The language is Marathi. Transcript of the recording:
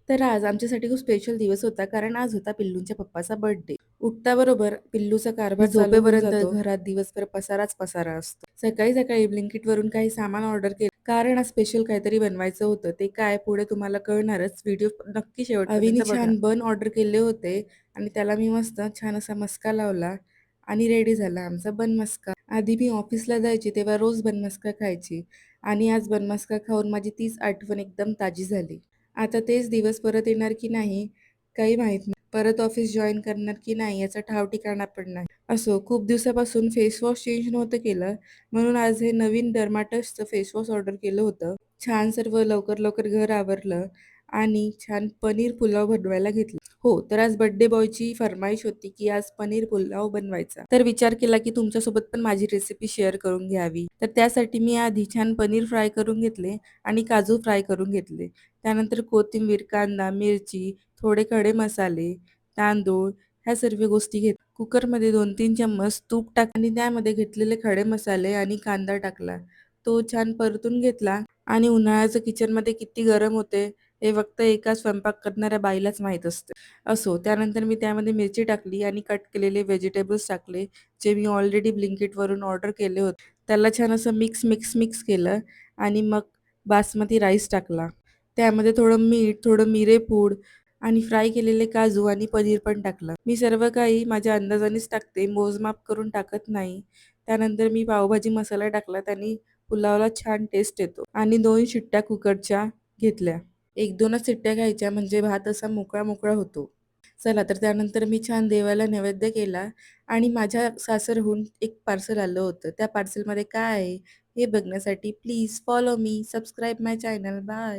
तर आज आमच्यासाठी खूप स्पेशल दिवस होता, कारण आज होता पिल्लूंच्या पप्पाचा बर्थडे. उठल्याबरोबर पिल्लूचा कारभार चालू होऊन झोपेपर्यंत जातो. घरात दिवसभर पसाराच पसारा असतो. सकाळी-सकाळी Blinkitवरून काही सामान ऑर्डर केलं, कारण आज स्पेशल काहीतरी बनवायचं होतं. ते काय पुढे तुम्हाला कळणारच. व्हिडिओ नक्की शेवटपर्यंत बघा. छान बन ऑर्डर केले होते आणि त्याला मी मस्त छान असा मस्का लावला आणि रेडी झाला आमचा बन मस्का. आधी मी ऑफिसला जायची तेव्हा रोज बन मस्का खायची आणि आज बन मस्का खाऊन माझी तीच आठवण एकदम ताजी झाली. आता तेच दिवस परत येणार की नाही काही माहीत नाही. परत ऑफिस जॉइन करणार की नाही याचा ठाव ठिकाणा पण नाही. असो, खूप दिवसापासून फेस वॉश चेंज नव्हतं केलं, म्हणून आज हे नवीन डर्माटसचं फेस वॉश ऑर्डर केलं होतं. छान सर्व लवकर-लवकर घर आवरलं आणि छान पनीर पुलाव बनवायला घेतला. हो, तर आज बर्थडे बॉयची फर्माईश होती, की आज पनीर पुलाव बनवायचा. तर विचार केला, की तुमच्यासोबत पण माझी रेसिपी शेअर करून घ्यावी. तर त्यासाठी मी आधी छान पनीर फ्राय करून घेतले आणि काजू फ्राय करून घेतले. त्यानंतर कोथिंबीर, कांदा, मिरची, थोडे खडे मसाले, तांदूळ ह्या सर्व गोष्टी घेत कुकरमध्ये 2-3 चम्मच तूप टाक आणि त्यामध्ये घेतलेले खडे मसाले आणि कांदा टाकला. तो छान परतून घेतला आणि उन्हाळ्याचं किचनमध्ये किती गरम होते हे फक्त एका स्वयंपाक करणाऱ्या बाईलाच माहीत असते. असो, त्यानंतर मी त्यामध्ये मिरची टाकली आणि कट केलेले व्हेजिटेबल्स टाकले, जे मी ऑलरेडी Blinkitवरून ऑर्डर केले होते. त्याला छान असं मिक्स केलं आणि मग बासमती राईस टाकला. त्यामध्ये थोडं मीठ, थोडं मिरेपूड आणि फ्राय केलेले काजू आणि पनीर पण टाकलं. मी सर्व काही माझ्या अंदाजानेच टाकते, मोजमाप करून टाकत नाही. त्यानंतर मी पावभाजी मसाला टाकला, त्यानी पुलावला छान टेस्ट येतो आणि 2 शिट्ट्या कुकरच्या घेतल्या. 1-2च शिट्ट्या घ्यायच्या म्हणजे भात असा मोकळा-मोकळा होतो. चला तर त्यानंतर मी छान देवाला नैवेद्य केला आणि माझ्या सासरहून एक पार्सल आलं होतं. त्या पार्सलमध्ये काय आहे हे बघण्यासाठी please follow me, subscribe my channel. Bye.